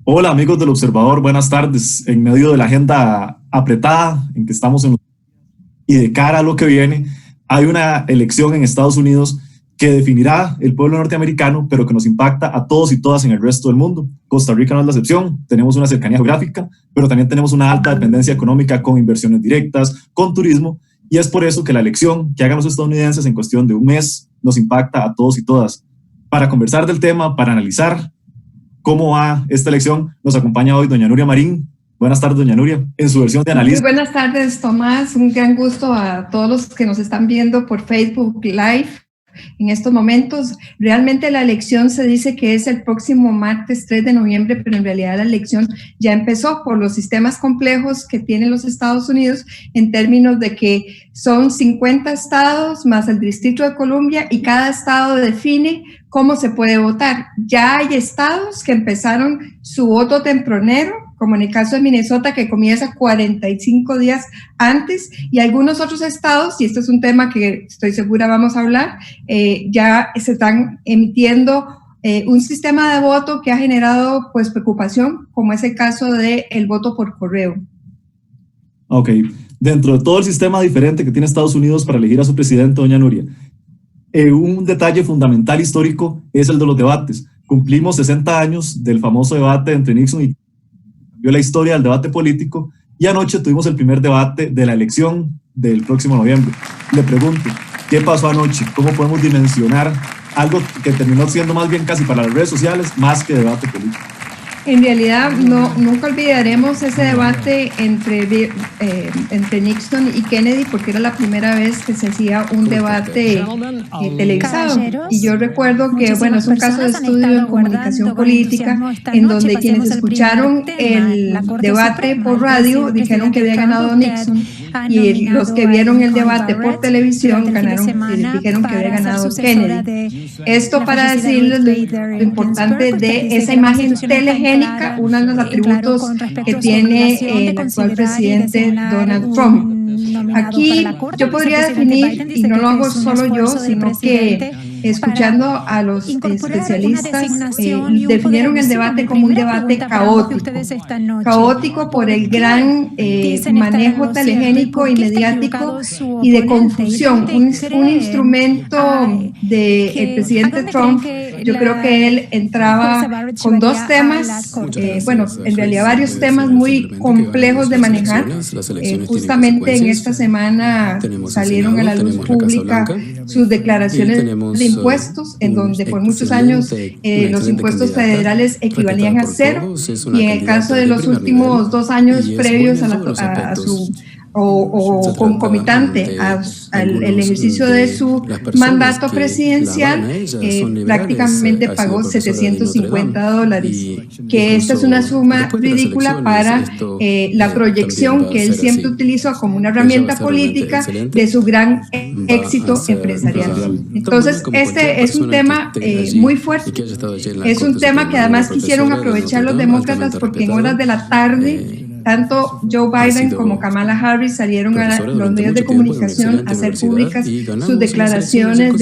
Hola amigos del Observador, buenas tardes. En medio de la agenda apretada en que estamos y de cara a lo que viene, hay una elección en Estados Unidos que definirá el pueblo norteamericano, pero que nos impacta a todos y todas en el resto del mundo. Costa Rica no es la excepción, tenemos una cercanía geográfica, pero también tenemos una alta dependencia económica con inversiones directas, con turismo, y es por eso que la elección que hagan los estadounidenses en cuestión de un mes nos impacta a todos y todas. Para conversar del tema, para analizar cómo va esta elección, nos acompaña hoy doña Nuria Marín. Buenas tardes, doña Nuria, en su versión de analista. Muy buenas tardes, Tomás. Un gran gusto a todos los que nos están viendo por Facebook Live en estos momentos. Realmente la elección se dice que es el próximo martes 3 de noviembre, pero en realidad la elección ya empezó por los sistemas complejos que tienen los Estados Unidos en términos de que son 50 estados más el Distrito de Columbia y cada estado define cómo se puede votar. Ya hay estados que empezaron su voto tempranero, como en el caso de Minnesota, que comienza 45 días antes, y algunos otros estados, y este es un tema que estoy segura vamos a hablar, ya se están emitiendo un sistema de voto que ha generado pues preocupación, como es el caso del voto por correo. Ok, dentro de todo el sistema diferente que tiene Estados Unidos para elegir a su presidente, doña Nuria, un detalle fundamental histórico es el de los debates. Cumplimos 60 años del famoso debate entre Nixon y cambió la historia del debate político, y anoche tuvimos el primer debate de la elección del próximo noviembre. Le pregunto, ¿qué pasó anoche? ¿Cómo podemos dimensionar algo que terminó siendo más bien casi para las redes sociales más que debate político? En realidad, nunca olvidaremos ese debate entre Nixon y Kennedy, porque era la primera vez que se hacía un debate televisado. Y yo recuerdo que, bueno, es un caso de estudio en comunicación política, en donde quienes escucharon el debate por radio dijeron que había ganado Nixon, y los que vieron el debate por televisión dijeron que había ganado Kennedy. Esto para decirles lo importante de esa imagen telegénica, uno de los atributos que tiene el actual presidente Donald Trump. Aquí yo podría definir, y no lo hago solo yo, sino que escuchando a los especialistas, definieron el debate como un debate caótico por el gran manejo telegénico y mediático y de confusión, un instrumento del presidente Trump. Yo creo que él entraba con dos temas, bueno, en realidad varios temas muy complejos de manejar. Justamente en esta semana salieron a la luz pública sus declaraciones de impuestos, en donde por muchos años los impuestos federales equivalían a cero, y en el caso de los últimos 2 años previos a su concomitante al ejercicio de su mandato presidencial, prácticamente pagó $750, que esta es una suma ridícula para la proyección que él siempre utilizó como una herramienta política de su gran éxito empresarial. Entonces, este es un tema muy fuerte, es un tema que además quisieron aprovechar los demócratas, porque en horas de la tarde tanto Joe Biden como Kamala Harris salieron a los medios de comunicación a hacer públicas sus declaraciones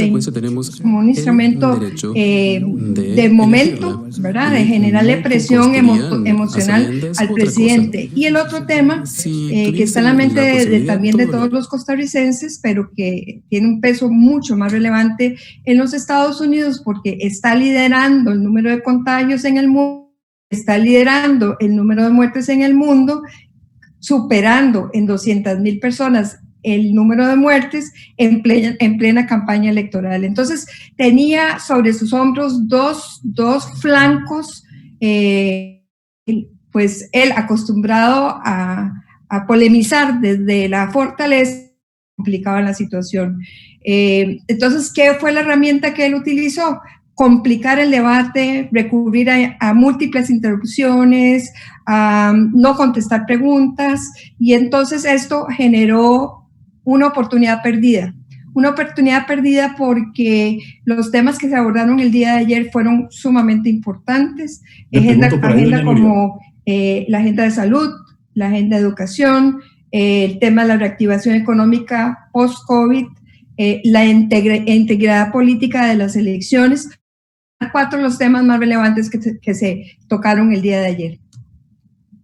como un instrumento de momento, ¿verdad?, de generarle presión emocional al presidente. Y el otro tema que está en la mente también de todos los costarricenses, pero que tiene un peso mucho más relevante en los Estados Unidos, porque está liderando el número de contagios en el mundo, está liderando el número de muertes en el mundo, superando en 200,000 personas el número de muertes en plena campaña electoral. Entonces, tenía sobre sus hombros dos flancos, pues él acostumbrado a polemizar desde la fortaleza, complicaba la situación. Entonces, ¿qué fue la herramienta que él utilizó? Complicar el debate, recurrir a múltiples interrupciones, a no contestar preguntas, y entonces esto generó una oportunidad perdida porque los temas que se abordaron el día de ayer fueron sumamente importantes, agenda como la agenda de salud, la agenda de educación, el tema de la reactivación económica post-COVID, la integridad política de las elecciones, 4 de los temas más relevantes que se tocaron el día de ayer.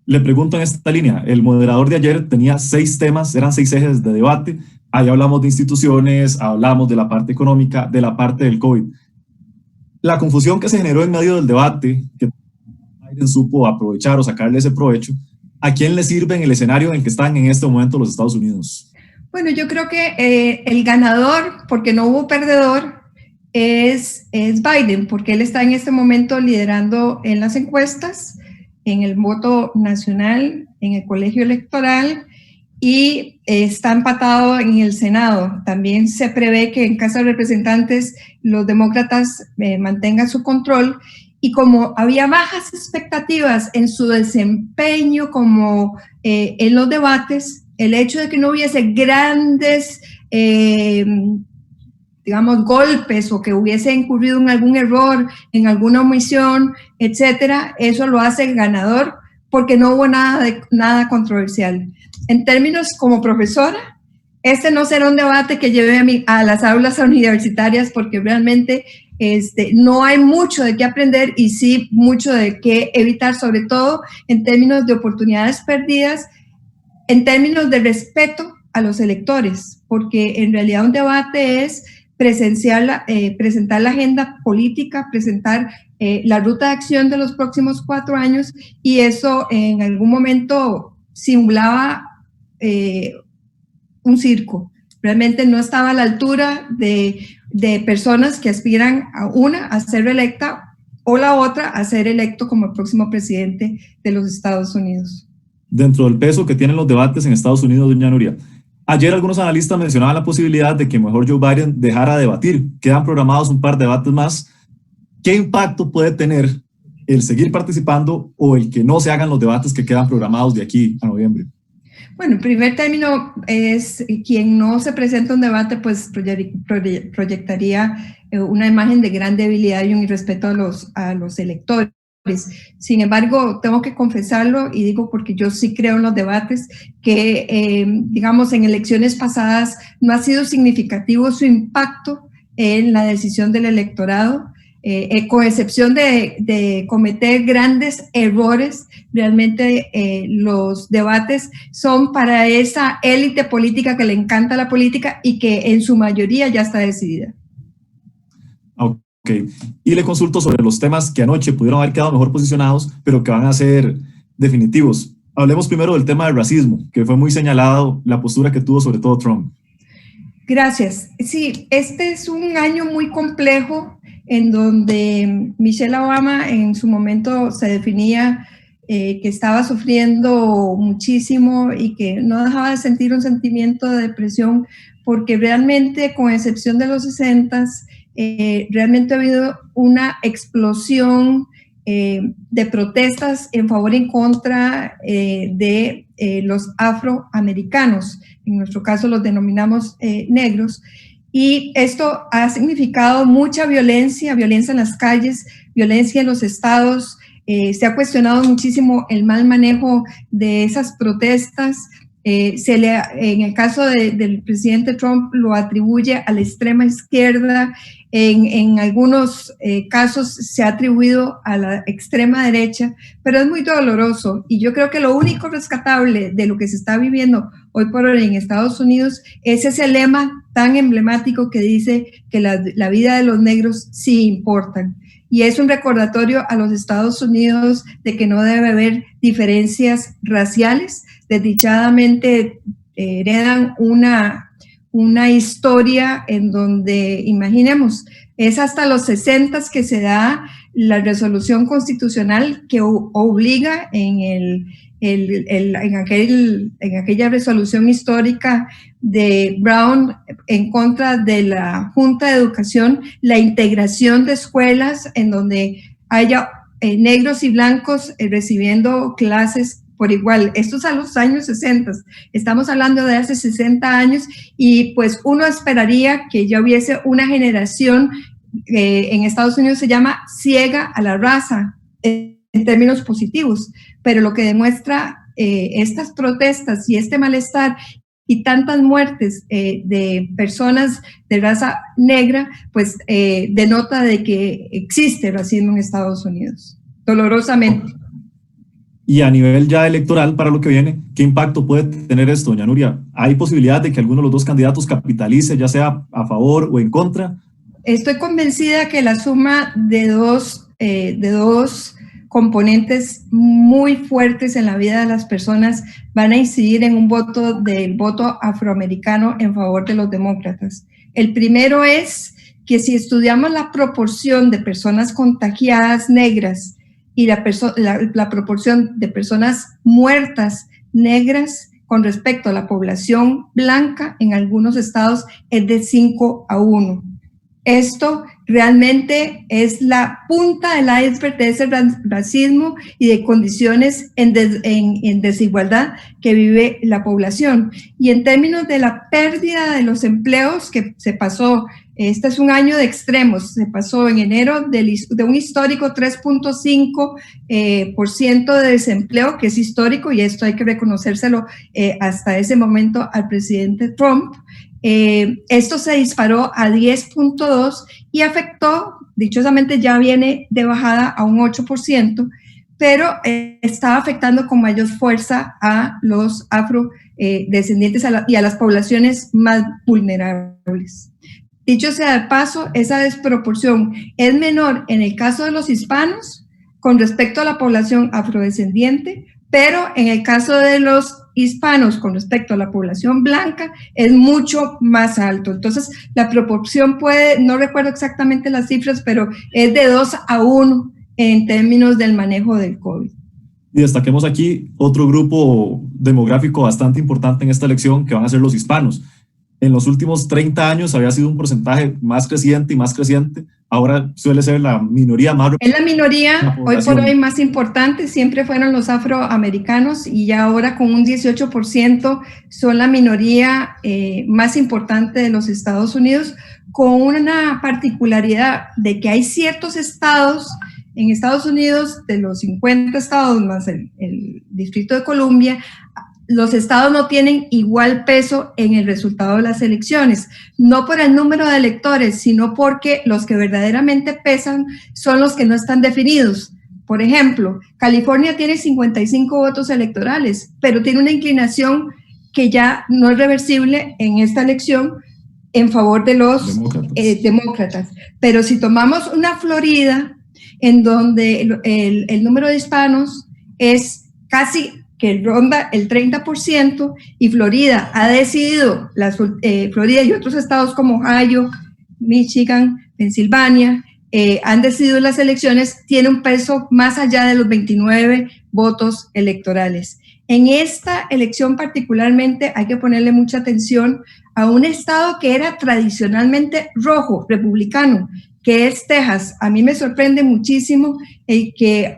Le pregunto en esta línea, el moderador de ayer tenía 6 temas, eran 6 ejes de debate. Ahí hablamos de instituciones, hablamos de la parte económica, de la parte del COVID. La confusión que se generó en medio del debate, que Biden supo aprovechar o sacarle ese provecho, ¿a quién le sirve en el escenario en el que están en este momento los Estados Unidos? Bueno, yo creo que el ganador, porque no hubo perdedor, es Biden, porque él está en este momento liderando en las encuestas, en el voto nacional, en el colegio electoral, y está empatado en el Senado. También se prevé que en Casa de Representantes los demócratas mantengan su control, y como había bajas expectativas en su desempeño como en los debates, el hecho de que no hubiese grandes digamos, golpes o que hubiese incurrido en algún error, en alguna omisión, etcétera, eso lo hace ganador porque no hubo nada controversial. En términos como profesora, este no será un debate que lleve a las aulas universitarias porque realmente no hay mucho de qué aprender y sí mucho de qué evitar, sobre todo en términos de oportunidades perdidas, en términos de respeto a los electores, porque en realidad un debate es presentar la agenda política, presentar la ruta de acción de los próximos 4 años, y eso en algún momento simulaba un circo. Realmente no estaba a la altura de personas que aspiran a ser reelecta o la otra a ser electo como el próximo presidente de los Estados Unidos. Dentro del peso que tienen los debates en Estados Unidos, doña Nuria, ayer algunos analistas mencionaban la posibilidad de que mejor Joe Biden dejara de debatir. Quedan programados un par de debates más. ¿Qué impacto puede tener el seguir participando o el que no se hagan los debates que quedan programados de aquí a noviembre? Bueno, en primer término, es quien no se presenta a un debate, pues proyectaría una imagen de gran debilidad y un irrespeto a los electores. Sin embargo, tengo que confesarlo, y digo porque yo sí creo en los debates, que digamos en elecciones pasadas no ha sido significativo su impacto en la decisión del electorado, con excepción de cometer grandes errores. Realmente los debates son para esa élite política que le encanta la política y que en su mayoría ya está decidida. Ok, y le consulto sobre los temas que anoche pudieron haber quedado mejor posicionados, pero que van a ser definitivos. Hablemos primero del tema del racismo, que fue muy señalado la postura que tuvo sobre todo Trump. Gracias. Sí, este es un año muy complejo en donde Michelle Obama en su momento se definía que estaba sufriendo muchísimo y que no dejaba de sentir un sentimiento de depresión, porque realmente, con excepción de los 60s, realmente ha habido una explosión de protestas en favor y en contra de los afroamericanos. En nuestro caso los denominamos negros, y esto ha significado mucha violencia en las calles, violencia en los estados. Se ha cuestionado muchísimo el mal manejo de esas protestas. En el caso del presidente Trump, lo atribuye a la extrema izquierda. En algunos casos se ha atribuido a la extrema derecha, pero es muy doloroso, y yo creo que lo único rescatable de lo que se está viviendo hoy por hoy en Estados Unidos es ese lema tan emblemático que dice que la vida de los negros sí importan. Y es un recordatorio a los Estados Unidos de que no debe haber diferencias raciales. Desdichadamente heredan una historia en donde, imaginemos, es hasta los 60s que se da la resolución constitucional que obliga en aquella resolución histórica de Brown en contra de la Junta de Educación, la integración de escuelas en donde haya negros y blancos recibiendo clases por igual. Esto es a los años 60, estamos hablando de hace 60 años, y pues uno esperaría que ya hubiese una generación, en Estados Unidos se llama ciega a la raza, en términos positivos, pero lo que demuestra estas protestas y este malestar y tantas muertes de personas de raza negra, pues denota de que existe racismo en Estados Unidos, dolorosamente. Y a nivel ya electoral, para lo que viene, ¿qué impacto puede tener esto, doña Nuria? ¿Hay posibilidad de que alguno de los dos candidatos capitalice, ya sea a favor o en contra? Estoy convencida que la suma de dos componentes muy fuertes en la vida de las personas van a incidir en un voto del voto afroamericano en favor de los demócratas. El primero es que si estudiamos la proporción de personas contagiadas negras y la proporción de personas muertas negras con respecto a la población blanca, en algunos estados es de 5-1. Esto realmente es la punta del iceberg de ese racismo y de condiciones en desigualdad que vive la población. Y en términos de la pérdida de los empleos que se pasó, este es un año de extremos, se pasó en enero de un histórico 3.5% de desempleo, que es histórico, y esto hay que reconocérselo hasta ese momento al presidente Trump. Esto se disparó a 10.2 y afectó, dichosamente ya viene de bajada a un 8%, pero está afectando con mayor fuerza a los afrodescendientes y a las poblaciones más vulnerables. Dicho sea de paso, esa desproporción es menor en el caso de los hispanos con respecto a la población afrodescendiente, pero en el caso de los hispanos con respecto a la población blanca es mucho más alto. Entonces, la proporción puede, no recuerdo exactamente las cifras, pero es de 2-1 en términos del manejo del COVID. Y destaquemos aquí otro grupo demográfico bastante importante en esta elección, que van a ser los hispanos. En los últimos 30 años había sido un porcentaje más creciente y más creciente. Ahora suele ser la minoría más... Es la minoría hoy por hoy más importante, siempre fueron los afroamericanos y ya ahora con un 18% son la minoría más importante de los Estados Unidos, con una particularidad de que hay ciertos estados en Estados Unidos, de los 50 estados más el Distrito de Columbia, los estados no tienen igual peso en el resultado de las elecciones, no por el número de electores, sino porque los que verdaderamente pesan son los que no están definidos. Por ejemplo, California tiene 55 votos electorales, pero tiene una inclinación que ya no es reversible en esta elección en favor de los demócratas. Pero si tomamos una Florida, en donde el número de hispanos es casi que ronda el 30%, y Florida ha decidido, Florida y otros estados como Ohio, Michigan, Pensilvania, han decidido las elecciones, tiene un peso más allá de los 29 votos electorales. En esta elección particularmente hay que ponerle mucha atención a un estado que era tradicionalmente rojo, republicano, que es Texas. A mí me sorprende muchísimo que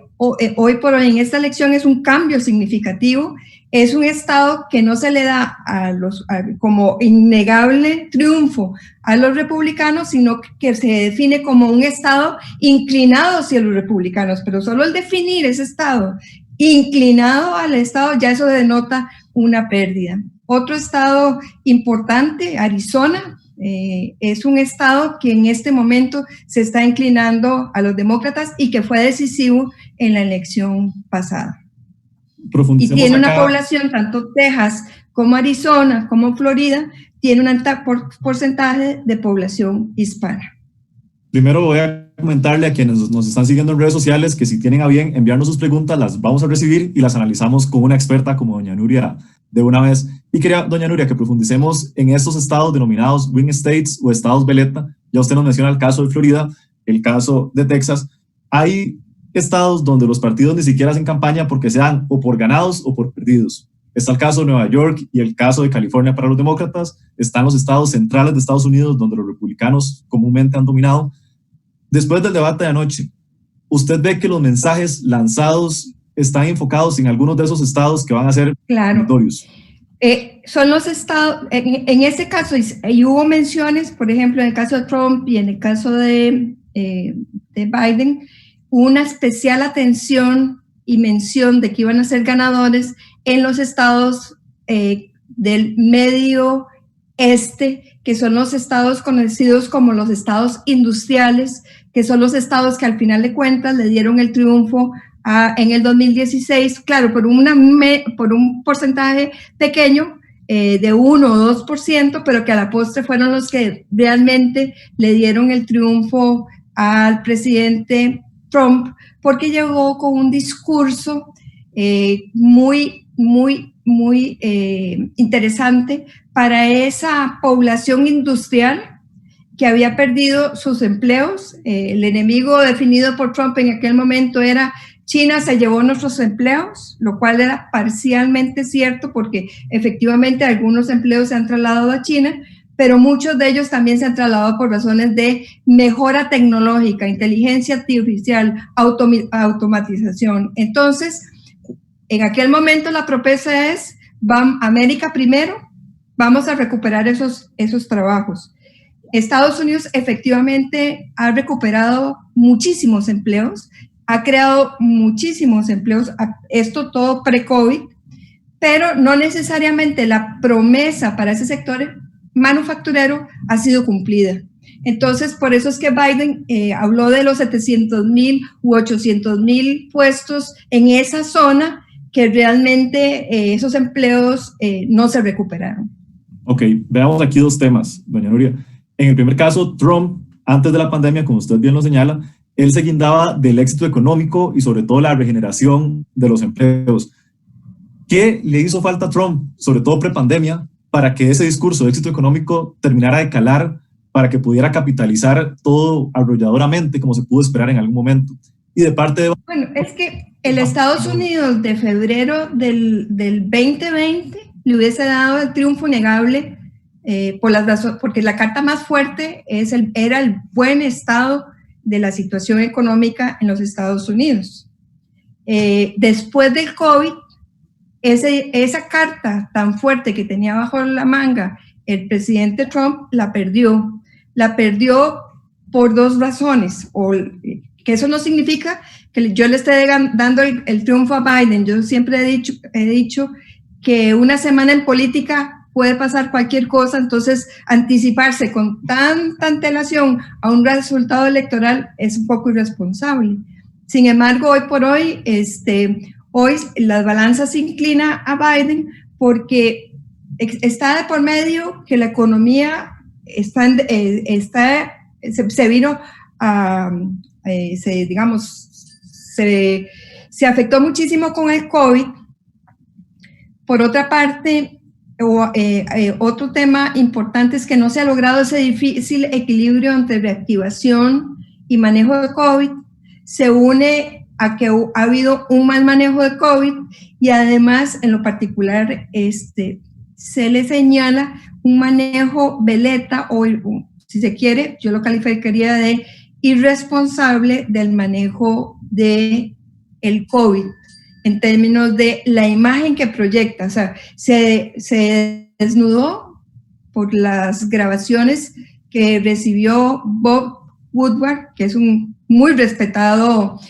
hoy por hoy en esta elección es un cambio significativo. Es un estado que no se le da como innegable triunfo a los republicanos, sino que se define como un estado inclinado hacia los republicanos, pero solo el definir ese estado inclinado al estado, ya eso denota una pérdida. Otro estado importante, Arizona, es un estado que en este momento se está inclinando a los demócratas y que fue decisivo en la elección pasada. Y tiene una población, tanto Texas como Arizona como Florida, tiene un alto porcentaje de población hispana. Primero voy a comentarle a quienes nos están siguiendo en redes sociales que si tienen a bien enviarnos sus preguntas, las vamos a recibir y las analizamos con una experta como doña Nuria de una vez. Y quería, doña Nuria, que profundicemos en estos estados denominados Swing States o estados veleta. Ya usted nos menciona el caso de Florida, el caso de Texas. Hay estados donde los partidos ni siquiera hacen campaña porque se dan o por ganados o por perdidos. Está el caso de Nueva York y el caso de California para los demócratas. Están los estados centrales de Estados Unidos donde los republicanos comúnmente han dominado. Después del debate de anoche, ¿usted ve que los mensajes lanzados están enfocados en algunos de esos estados que van a ser victorios? Son los estados, en este caso, y hubo menciones, por ejemplo, en el caso de Trump y en el caso de Biden, una especial atención y mención de que iban a ser ganadores en los estados del medio este, que son los estados conocidos como los estados industriales, que son los estados que al final de cuentas le dieron el triunfo en el 2016, claro, por un porcentaje pequeño, de 1 o 2%, pero que a la postre fueron los que realmente le dieron el triunfo al presidente Trump, porque llegó con un discurso muy interesante para esa población industrial que había perdido sus empleos. El enemigo definido por Trump en aquel momento era China se llevó nuestros empleos, lo cual era parcialmente cierto porque efectivamente algunos empleos se han trasladado a China, pero muchos de ellos también se han trasladado por razones de mejora tecnológica, inteligencia artificial, automatización. Entonces, en aquel momento la promesa es, América primero, vamos a recuperar esos trabajos. Estados Unidos efectivamente ha recuperado muchísimos empleos, ha creado muchísimos empleos, esto todo pre-COVID, pero no necesariamente la promesa para ese sector manufacturero ha sido cumplida. Entonces, por eso es que Biden habló de los 700,000 u 800,000 puestos en esa zona que realmente esos empleos no se recuperaron. Ok, veamos aquí dos temas, doña Nuria. En el primer caso, Trump, antes de la pandemia, como usted bien lo señala, él se guindaba del éxito económico y sobre todo la regeneración de los empleos. ¿Qué le hizo falta a Trump, sobre todo prepandemia, para que ese discurso de éxito económico terminara de calar, para que pudiera capitalizar todo arrolladoramente, como se pudo esperar en algún momento? Y de parte de... Bueno, es que el Estados Unidos de febrero del 2020 le hubiese dado el triunfo innegable porque la carta más fuerte era el buen estado de la situación económica en los Estados Unidos. Después del COVID, esa carta tan fuerte que tenía bajo la manga el presidente Trump la perdió por dos razones, que eso no significa que yo le esté dando el triunfo a Biden. Yo siempre he dicho que una semana en política puede pasar cualquier cosa, entonces anticiparse con tanta antelación a un resultado electoral es un poco irresponsable. Sin embargo, hoy por hoy, hoy la balanza se inclina a Biden porque está de por medio que la economía se vino a, se afectó muchísimo con el COVID. Por otra parte, otro tema importante es que no se ha logrado ese difícil equilibrio entre reactivación y manejo de COVID. Se une a que ha habido un mal manejo de COVID y además, en lo particular, se le señala un manejo veleta o, si se quiere, yo lo calificaría de irresponsable del manejo del COVID, en términos de la imagen que proyecta. O sea, se desnudó por las grabaciones que recibió Bob Woodward, que es un muy respetado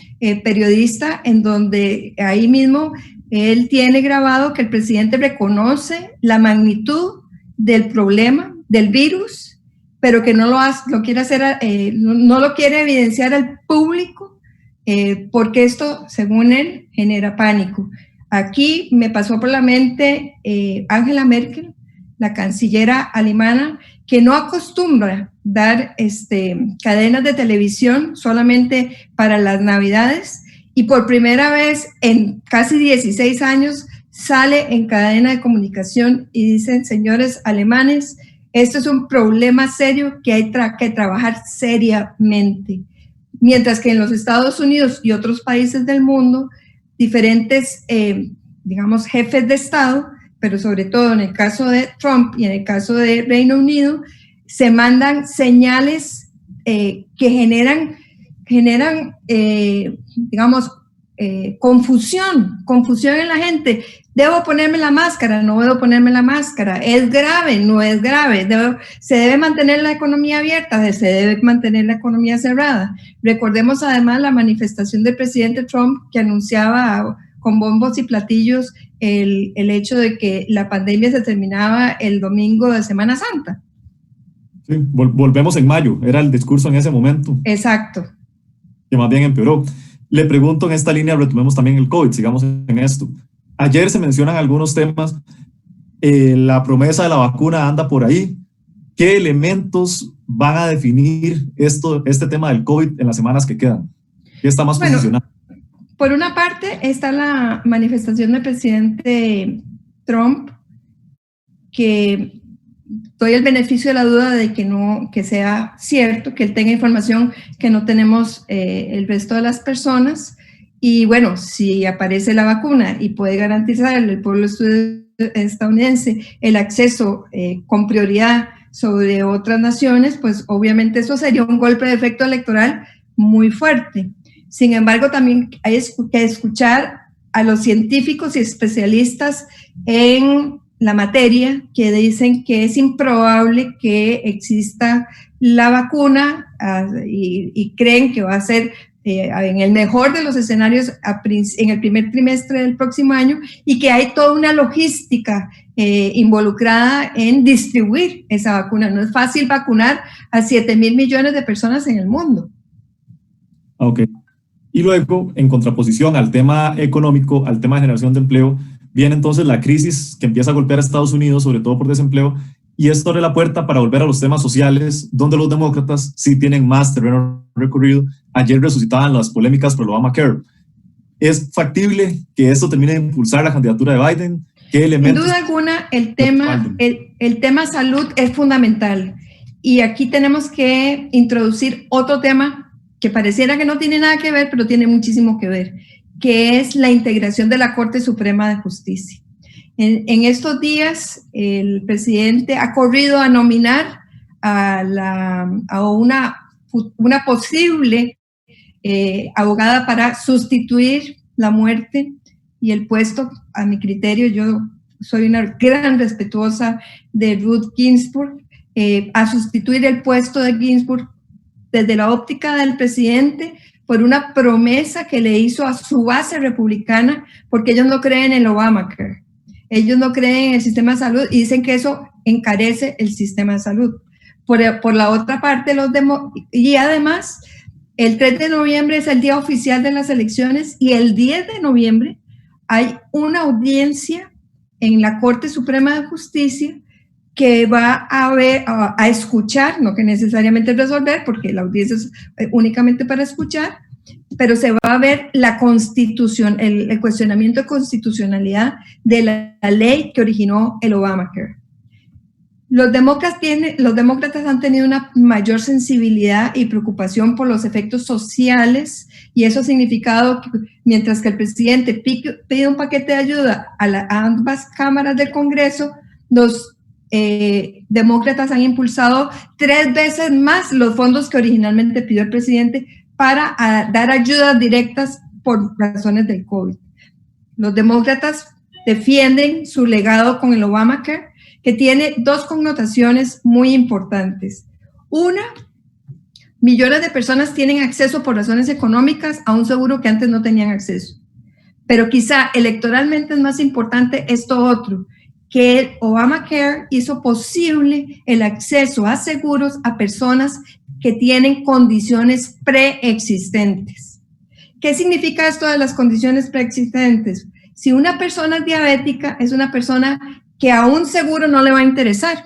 periodista, en donde ahí mismo él tiene grabado que el presidente reconoce la magnitud del problema, del virus, pero que no lo quiere hacer, no lo quiere evidenciar al público, porque esto, según él, genera pánico. Aquí me pasó por la mente Angela Merkel, la cancillera alemana, que no acostumbra dar cadenas de televisión solamente para las Navidades, y por primera vez en casi 16 años sale en cadena de comunicación y dicen: señores alemanes, esto es un problema serio que hay que trabajar seriamente. Mientras que en los Estados Unidos y otros países del mundo, diferentes, jefes de Estado, pero sobre todo en el caso de Trump y en el caso de Reino Unido, se mandan señales que generan confusión en la gente. ¿Debo ponerme la máscara? ¿No debo ponerme la máscara? ¿Es grave? ¿No es grave? ¿Se debe mantener la economía abierta? ¿Se debe mantener la economía cerrada? Recordemos además la manifestación del presidente Trump, que anunciaba con bombos y platillos el hecho de que la pandemia se terminaba el domingo de Semana Santa. Sí, volvemos en mayo, era el discurso en ese momento. Exacto. Que más bien empeoró. Le pregunto en esta línea, retomemos también el COVID, sigamos en esto. Ayer se mencionan algunos temas, la promesa de la vacuna anda por ahí. ¿Qué elementos van a definir este tema del COVID en las semanas que quedan? ¿Qué está más posicionado? Por una parte está la manifestación del presidente Trump, que doy el beneficio de la duda de que sea cierto, que él tenga información que no tenemos el resto de las personas. Y bueno, si aparece la vacuna y puede garantizar al pueblo estadounidense el acceso con prioridad sobre otras naciones, pues obviamente eso sería un golpe de efecto electoral muy fuerte. Sin embargo, también hay que escuchar a los científicos y especialistas en la materia que dicen que es improbable que exista la vacuna y creen que va a ser en el mejor de los escenarios en el primer trimestre del próximo año, y que hay toda una logística involucrada en distribuir esa vacuna. No es fácil vacunar a 7,000 millones de personas en el mundo. Ok. Y luego, en contraposición al tema económico, al tema de generación de empleo, viene entonces la crisis que empieza a golpear a Estados Unidos, sobre todo por desempleo, y esto abre la puerta para volver a los temas sociales, donde los demócratas sí tienen más terreno recorrido. Ayer resucitaban las polémicas por el Obamacare. ¿Es factible que esto termine de impulsar la candidatura de Biden? ¿Qué elementos? Sin duda alguna, el tema salud es fundamental. Y aquí tenemos que introducir otro tema que pareciera que no tiene nada que ver, pero tiene muchísimo que ver, que es la integración de la Corte Suprema de Justicia. En estos días, el presidente ha corrido a nominar a una posible abogada para sustituir la muerte y el puesto. A mi criterio, yo soy una gran respetuosa de Ruth Ginsburg, a sustituir el puesto de Ginsburg desde la óptica del presidente por una promesa que le hizo a su base republicana, porque ellos no creen en el Obamacare. Ellos no creen en el sistema de salud y dicen que eso encarece el sistema de salud. Por la otra parte, y además, el 3 de noviembre es el día oficial de las elecciones y el 10 de noviembre hay una audiencia en la Corte Suprema de Justicia que va a escuchar, no que necesariamente resolver, porque la audiencia es únicamente para escuchar, pero se va a ver la constitución, el cuestionamiento de constitucionalidad de la ley que originó el Obamacare. Los demócratas han tenido una mayor sensibilidad y preocupación por los efectos sociales, y eso ha significado que mientras que el presidente pide un paquete de ayuda a ambas cámaras del Congreso, los demócratas han impulsado 3 veces más los fondos que originalmente pidió el presidente para dar ayudas directas por razones del COVID. Los demócratas defienden su legado con el Obamacare, que tiene 2 connotaciones muy importantes. Una, millones de personas tienen acceso por razones económicas a un seguro que antes no tenían acceso. Pero quizá electoralmente es más importante esto otro, que el Obamacare hizo posible el acceso a seguros a personas que tienen condiciones preexistentes. ¿Qué significa esto de las condiciones preexistentes? Si una persona es diabética, es una persona que a un seguro no le va a interesar,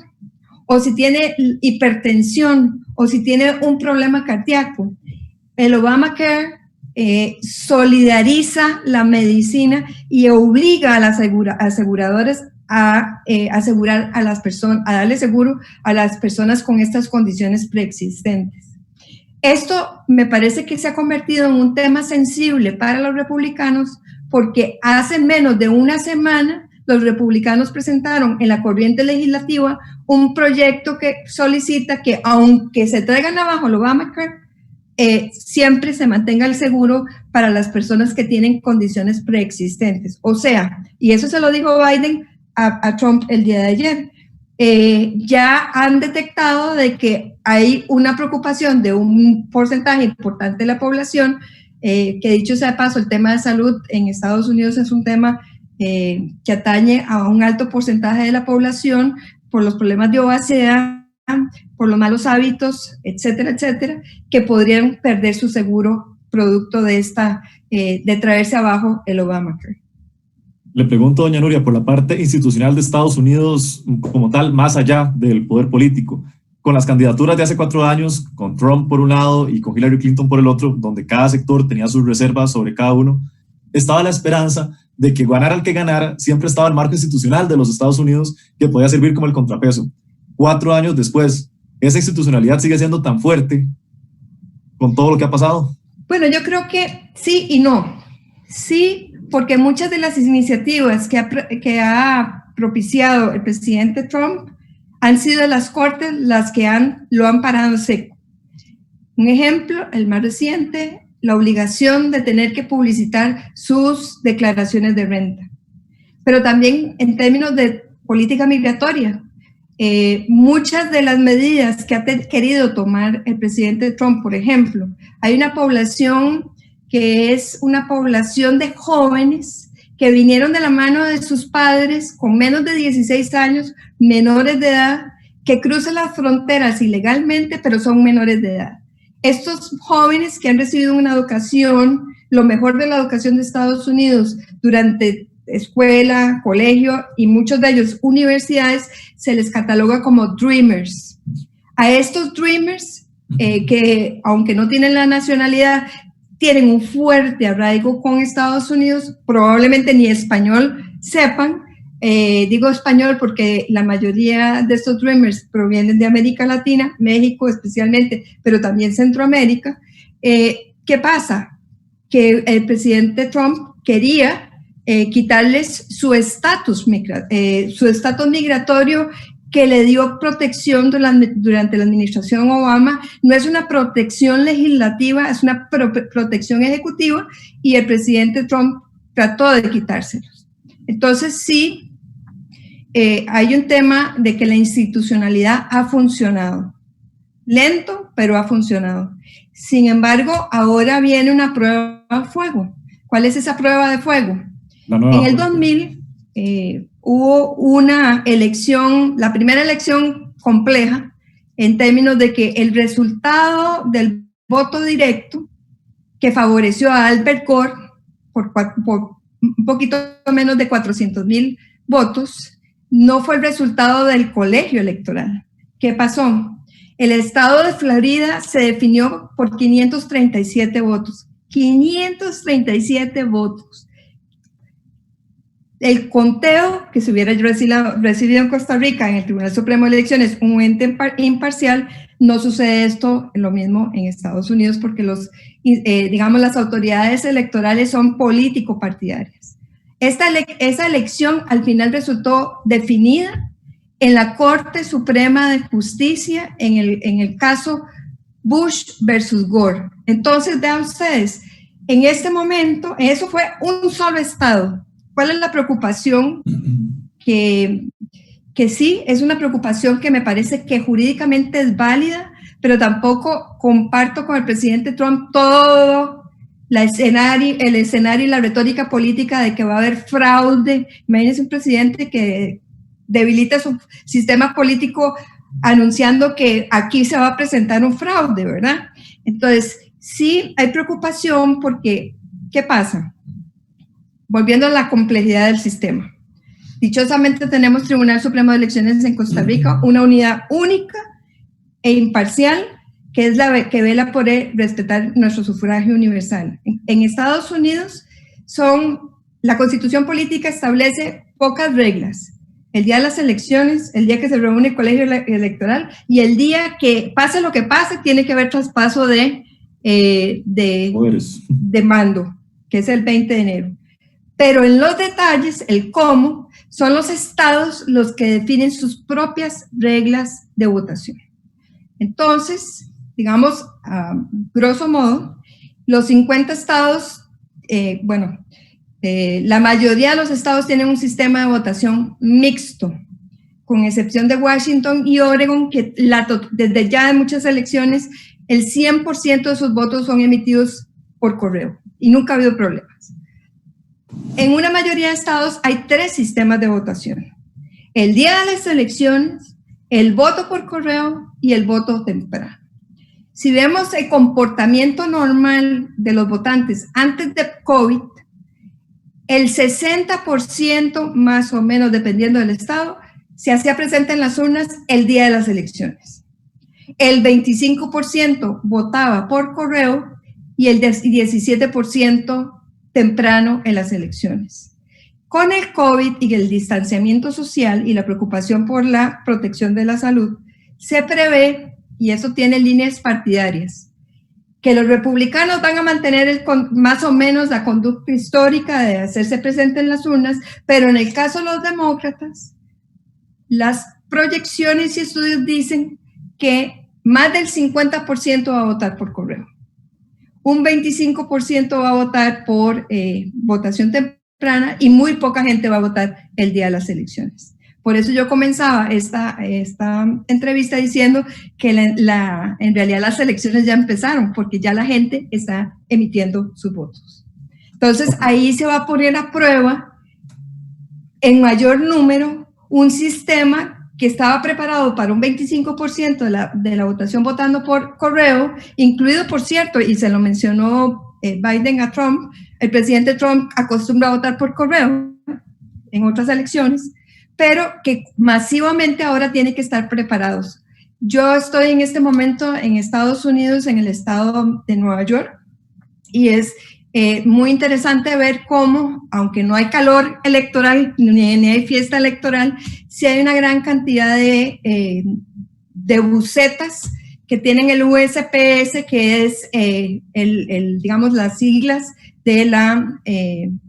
o si tiene hipertensión, o si tiene un problema cardíaco. El Obamacare solidariza la medicina y obliga a las aseguradoras a asegurar a las personas, a darle seguro a las personas con estas condiciones preexistentes. Esto me parece que se ha convertido en un tema sensible para los republicanos, porque hace menos de una semana los republicanos presentaron en la corriente legislativa un proyecto que solicita que, aunque se traigan abajo el Obamacare, siempre se mantenga el seguro para las personas que tienen condiciones preexistentes. O sea, y eso se lo dijo Biden a Trump el día de ayer, ya han detectado de que hay una preocupación de un porcentaje importante de la población que dicho sea de paso, el tema de salud en Estados Unidos es un tema que atañe a un alto porcentaje de la población por los problemas de obesidad, por los malos hábitos, etcétera, etcétera, que podrían perder su seguro producto de de traerse abajo el Obamacare. Le pregunto, doña Nuria, por la parte institucional de Estados Unidos como tal, más allá del poder político, con las candidaturas de hace 4 años, con Trump por un lado y con Hillary Clinton por el otro, donde cada sector tenía sus reservas sobre cada uno, estaba la esperanza de que ganara el que ganara, siempre estaba el marco institucional de los Estados Unidos que podía servir como el contrapeso. 4 años después, ¿esa institucionalidad sigue siendo tan fuerte con todo lo que ha pasado? Bueno, yo creo que sí y no. Sí, porque muchas de las iniciativas que ha propiciado el presidente Trump han sido las cortes las que lo han parado seco. Un ejemplo, el más reciente, la obligación de tener que publicitar sus declaraciones de renta. Pero también en términos de política migratoria, muchas de las medidas que ha querido tomar el presidente Trump, por ejemplo, hay una población que es una población de jóvenes que vinieron de la mano de sus padres con menos de 16 años, menores de edad, que cruzan las fronteras ilegalmente, pero son menores de edad. Estos jóvenes que han recibido una educación, lo mejor de la educación de Estados Unidos durante escuela, colegio y muchos de ellos universidades, se les cataloga como dreamers. A estos dreamers, que aunque no tienen la nacionalidad, tienen un fuerte arraigo con Estados Unidos, probablemente ni español sepan. Digo español porque la mayoría de estos dreamers provienen de América Latina, México especialmente, pero también Centroamérica. ¿Qué pasa? Que el presidente Trump quería quitarles su estatus migratorio que le dio protección durante la administración Obama. No es una protección legislativa, es una protección ejecutiva, y el presidente Trump trató de quitárselos. Entonces sí, hay un tema de que la institucionalidad ha funcionado. Lento, pero ha funcionado. Sin embargo, ahora viene una prueba de fuego. ¿Cuál es esa prueba de fuego? En el 2000 hubo una elección, la primera elección compleja, en términos de que el resultado del voto directo, que favoreció a Albert Gore por un poquito menos de 400,000 votos, no fue el resultado del colegio electoral. ¿Qué pasó? El estado de Florida se definió por 537 votos. 537 votos. El conteo que se hubiera recibido en Costa Rica en el Tribunal Supremo de Elecciones, un ente imparcial, no sucede esto lo mismo en Estados Unidos porque digamos, las autoridades electorales son político-partidarias. Esa elección al final resultó definida en la Corte Suprema de Justicia en el caso Bush versus Gore. Entonces, vean ustedes, en este momento, eso fue un solo estado. ¿Cuál es la preocupación? Que sí, es una preocupación que me parece que jurídicamente es válida, pero tampoco comparto con el presidente Trump todo el escenario y la retórica política de que va a haber fraude. Imagínense un presidente que debilita su sistema político anunciando que aquí se va a presentar un fraude, ¿verdad? Entonces, sí hay preocupación porque, ¿qué pasa? Volviendo a la complejidad del sistema. Dichosamente tenemos Tribunal Supremo de Elecciones en Costa Rica, una unidad única e imparcial que es la que vela por respetar nuestro sufragio universal. En Estados Unidos la Constitución política establece pocas reglas. El día de las elecciones, el día que se reúne el colegio electoral y el día que pase lo que pase, tiene que haber traspaso de mando, que es el 20 de enero. Pero en los detalles, el cómo, son los estados los que definen sus propias reglas de votación. Entonces, digamos, grosso modo, los 50 estados, la mayoría de los estados tienen un sistema de votación mixto, con excepción de Washington y Oregon, que desde ya en muchas elecciones, el 100% de sus votos son emitidos por correo y nunca ha habido problemas. En una mayoría de estados hay 3 sistemas de votación. El día de las elecciones, el voto por correo y el voto temprano. Si vemos el comportamiento normal de los votantes antes de COVID, el 60% más o menos, dependiendo del estado, se hacía presente en las urnas el día de las elecciones. El 25% votaba por correo y el 17% temprano en las elecciones. Con el COVID y el distanciamiento social y la preocupación por la protección de la salud, se prevé, y eso tiene líneas partidarias, que los republicanos van a mantener más o menos la conducta histórica de hacerse presente en las urnas, pero en el caso de los demócratas, las proyecciones y estudios dicen que más del 50% va a votar por correo. Un 25% va a votar por votación temprana y muy poca gente va a votar el día de las elecciones. Por eso yo comenzaba esta entrevista diciendo que en realidad las elecciones ya empezaron, porque ya la gente está emitiendo sus votos. Entonces, ahí se va a poner a prueba en mayor número un sistema que estaba preparado para un 25% de la votación votando por correo, incluido, por cierto, y se lo mencionó Biden a Trump, el presidente Trump acostumbra a votar por correo en otras elecciones, pero que masivamente ahora tiene que estar preparados. Yo estoy en este momento en Estados Unidos, en el estado de Nueva York, y es muy interesante ver cómo, aunque no hay calor electoral, ni hay fiesta electoral, sí hay una gran cantidad de busetas que tienen el USPS, que es digamos, las siglas de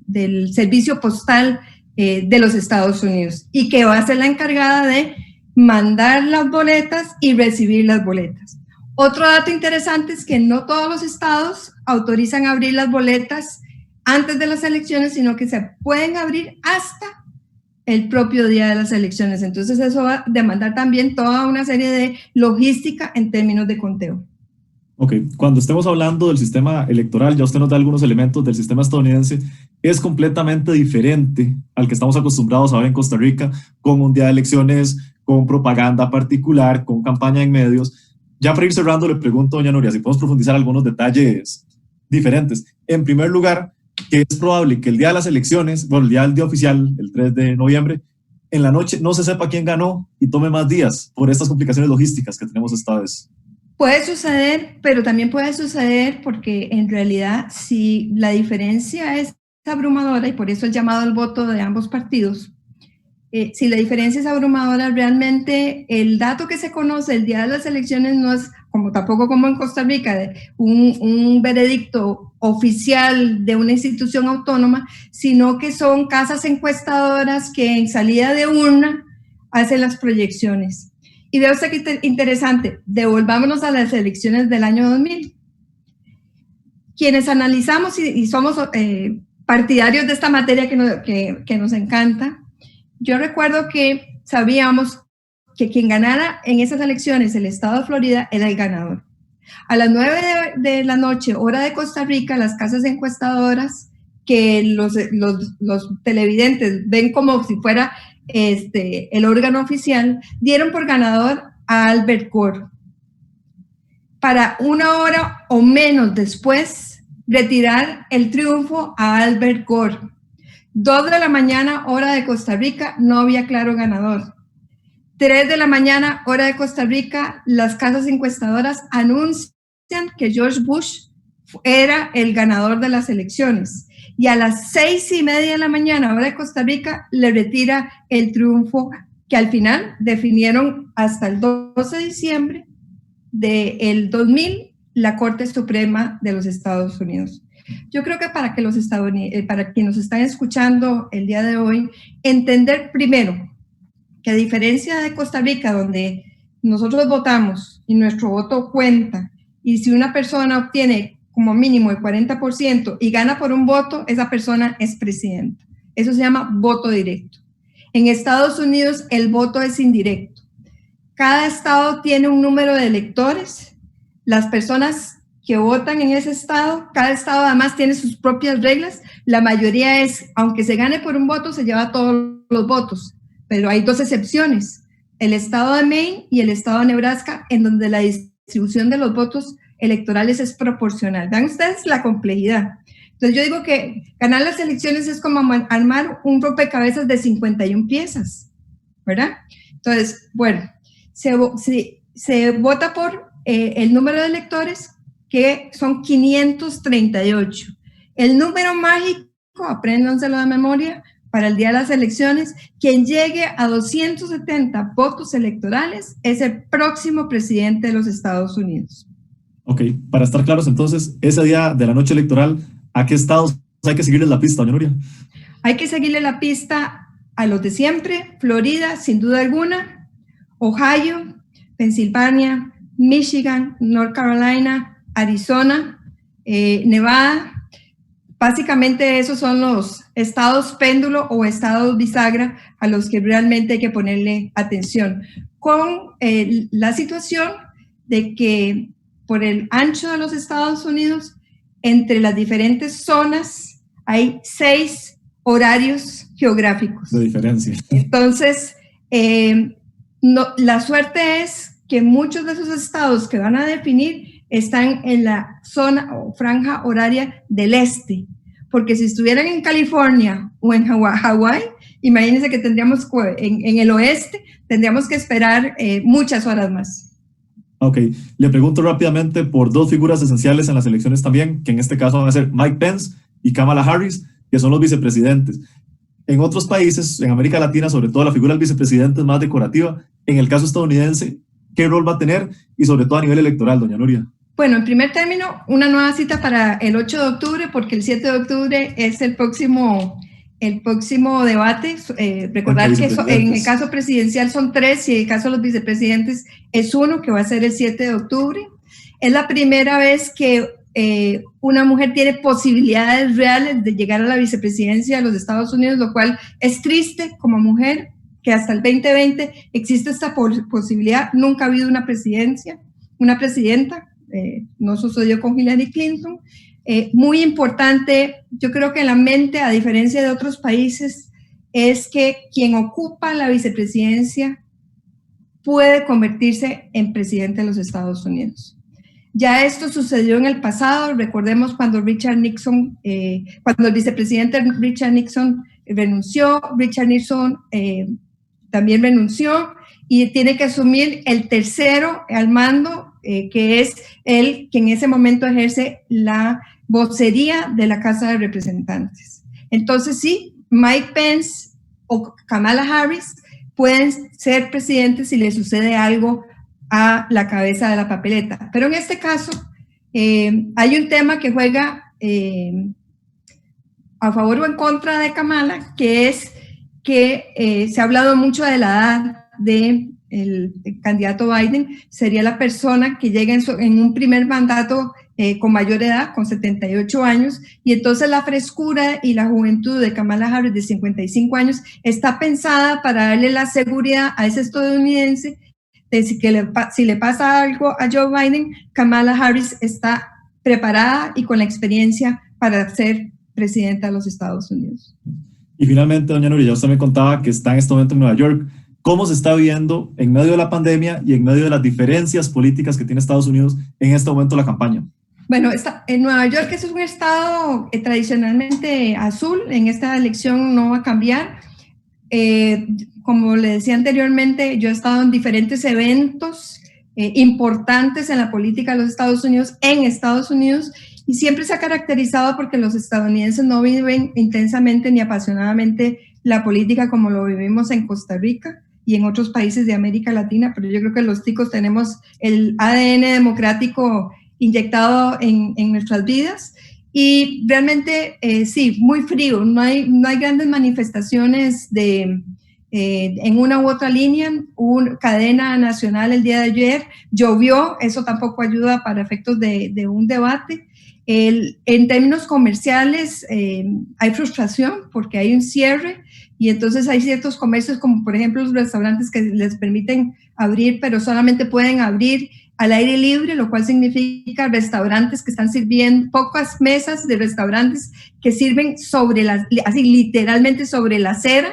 del servicio postal de los Estados Unidos, y que va a ser la encargada de mandar las boletas y recibir las boletas. Otro dato interesante es que no todos los estados autorizan abrir las boletas antes de las elecciones, sino que se pueden abrir hasta el propio día de las elecciones. Entonces eso va a demandar también toda una serie de logística en términos de conteo. Ok, cuando estemos hablando del sistema electoral, ya usted nos da algunos elementos del sistema estadounidense, es completamente diferente al que estamos acostumbrados a ver en Costa Rica, con un día de elecciones, con propaganda particular, con campaña en medios. Ya para ir cerrando, le pregunto, doña Nuria, si podemos profundizar algunos detalles diferentes. En primer lugar, que es probable que el día de las elecciones, bueno, el día oficial, el 3 de noviembre, en la noche no se sepa quién ganó y tome más días por estas complicaciones logísticas que tenemos esta vez. Puede suceder, pero también puede suceder porque en realidad si la diferencia es abrumadora, y por eso el llamado al voto de ambos partidos, si la diferencia es abrumadora, realmente el dato que se conoce el día de las elecciones no es tampoco como en Costa Rica, un veredicto oficial de una institución autónoma, sino que son casas encuestadoras que en salida de urna hacen las proyecciones. Y veo usted que interesante, devolvámonos a las elecciones del año 2000. Quienes analizamos y somos partidarios de esta materia que nos encanta, yo recuerdo que sabíamos que quien ganara en esas elecciones, el estado de Florida, era el ganador. A las 9 de la noche, hora de Costa Rica, las casas encuestadoras, que los televidentes ven como si fuera el órgano oficial, dieron por ganador a Albert Gore. Para una hora o menos después, retirar el triunfo a Albert Gore. 2 de la mañana, hora de Costa Rica, no había claro ganador. 3 de la mañana, hora de Costa Rica, las casas encuestadoras anuncian que George Bush era el ganador de las elecciones. Y a las 6:30 de la mañana, hora de Costa Rica, le retira el triunfo que al final definieron hasta el 12 de diciembre del 2000 la Corte Suprema de los Estados Unidos. Yo creo que para quienes nos están escuchando el día de hoy, entender primero que a diferencia de Costa Rica, donde nosotros votamos y nuestro voto cuenta, y si una persona obtiene como mínimo el 40% y gana por un voto, esa persona es presidenta. Eso se llama voto directo. En Estados Unidos el voto es indirecto. Cada estado tiene un número de electores. Las personas que votan en ese estado. Cada estado además tiene sus propias reglas. La mayoría es, aunque se gane por un voto, se lleva todos los votos, pero hay 2 excepciones, el estado de Maine y el estado de Nebraska, en donde la distribución de los votos electorales es proporcional. Vean ustedes la complejidad. Entonces yo digo que ganar las elecciones es como armar un rompecabezas de 51 piezas, ¿verdad? Entonces, bueno, se vota por el número de electores, que son 538. El número mágico, apréndanselo de memoria, para el día de las elecciones, quien llegue a 270 votos electorales es el próximo presidente de los Estados Unidos. Ok, para estar claros entonces, ese día de la noche electoral, ¿a qué estados hay que seguirles la pista, doña Nuria? Hay que seguirle la pista a los de siempre: Florida, sin duda alguna, Ohio, Pensilvania, Michigan, North Carolina, Arizona, Nevada. Básicamente esos son los estados péndulo o estados bisagra a los que realmente hay que ponerle atención, con la situación de que por el ancho de los Estados Unidos, entre las diferentes zonas hay 6 horarios geográficos. De diferencia. Entonces, la suerte es que muchos de esos estados que van a definir están en la zona o franja horaria del este, porque si estuvieran en California o en Hawái, imagínense que tendríamos en el oeste, tendríamos que esperar muchas horas más. Ok, le pregunto rápidamente por 2 figuras esenciales en las elecciones también, que en este caso van a ser Mike Pence y Kamala Harris, que son los vicepresidentes. En otros países, en América Latina, sobre todo la figura del vicepresidente es más decorativa. En el caso estadounidense, ¿qué rol va a tener? Y sobre todo a nivel electoral, doña Nuria. Bueno, en primer término, una nueva cita para el 8 de octubre, porque el 7 de octubre es el próximo debate. Recordar que en el caso presidencial son 3 y en el caso de los vicepresidentes es 1, que va a ser el 7 de octubre. Es la primera vez que una mujer tiene posibilidades reales de llegar a la vicepresidencia de los Estados Unidos, lo cual es triste como mujer, que hasta el 2020 existe esta posibilidad. Nunca ha habido una presidenta, no sucedió con Hillary Clinton. Muy importante, yo creo que en la mente, a diferencia de otros países, es que quien ocupa la vicepresidencia puede convertirse en presidente de los Estados Unidos. Ya esto sucedió en el pasado. Recordemos cuando cuando el vicepresidente Richard Nixon renunció, Richard Nixon también renunció y tiene que asumir el tercero al mando, que es él quien en ese momento ejerce la vocería de la Casa de Representantes. Entonces sí, Mike Pence o Kamala Harris pueden ser presidentes si le sucede algo a la cabeza de la papeleta. Pero en este caso hay un tema que juega a favor o en contra de Kamala, que es que se ha hablado mucho de la edad del candidato Biden. Sería la persona que llega en un primer mandato con mayor edad, con 78 años, y entonces la frescura y la juventud de Kamala Harris, de 55 años, está pensada para darle la seguridad a ese estadounidense de si le pasa algo a Joe Biden, Kamala Harris está preparada y con la experiencia para ser presidenta de los Estados Unidos. Y finalmente, doña Nuria, usted me contaba que está en este momento en Nueva York. ¿Cómo se está viendo en medio de la pandemia y en medio de las diferencias políticas que tiene Estados Unidos en este momento la campaña? Bueno, en Nueva York, que es un estado tradicionalmente azul, en esta elección no va a cambiar. Como le decía anteriormente, yo he estado en diferentes eventos importantes en la política de los Estados Unidos, y siempre se ha caracterizado porque los estadounidenses no viven intensamente ni apasionadamente la política como lo vivimos en Costa Rica y en otros países de América Latina, pero yo creo que los ticos tenemos el ADN democrático inyectado en nuestras vidas. Y realmente, sí, muy frío, no hay grandes manifestaciones en una u otra línea. Hubo cadena nacional el día de ayer, llovió, eso tampoco ayuda para efectos de un debate. En términos comerciales hay frustración porque hay un cierre y entonces hay ciertos comercios como por ejemplo los restaurantes que les permiten abrir, pero solamente pueden abrir al aire libre, lo cual significa restaurantes que están sirviendo, pocas mesas de restaurantes que sirven sobre así literalmente sobre la acera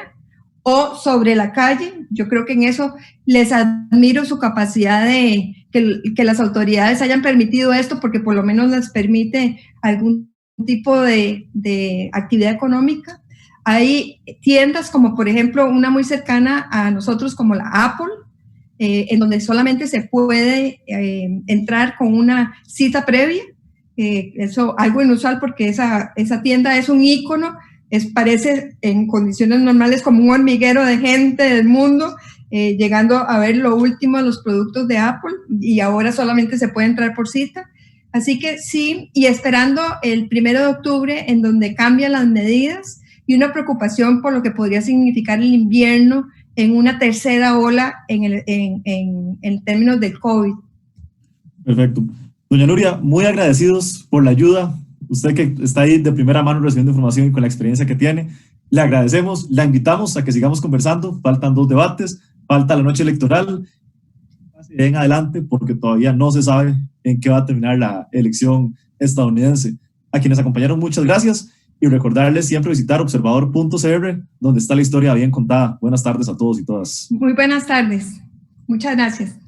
o sobre la calle. Yo creo que en eso les admiro su capacidad de que las autoridades hayan permitido esto, porque por lo menos les permite algún tipo de actividad económica. Hay tiendas como por ejemplo una muy cercana a nosotros como la Apple, en donde solamente se puede entrar con una cita previa. Eso algo inusual porque esa tienda es un ícono, parece en condiciones normales como un hormiguero de gente del mundo, llegando a ver lo último de los productos de Apple, y ahora solamente se puede entrar por cita. Así que sí, y esperando el 1 de octubre, en donde cambian las medidas, y una preocupación por lo que podría significar el invierno en una tercera ola en términos del COVID. Perfecto. Doña Nuria, muy agradecidos por la ayuda. Usted que está ahí de primera mano recibiendo información y con la experiencia que tiene, le agradecemos, la invitamos a que sigamos conversando. Faltan 2 debates, falta la noche electoral. En adelante, porque todavía no se sabe en qué va a terminar la elección estadounidense. A quienes acompañaron, muchas gracias, y recordarles siempre visitar observador.cr, donde está la historia bien contada. Buenas tardes a todos y todas. Muy buenas tardes. Muchas gracias.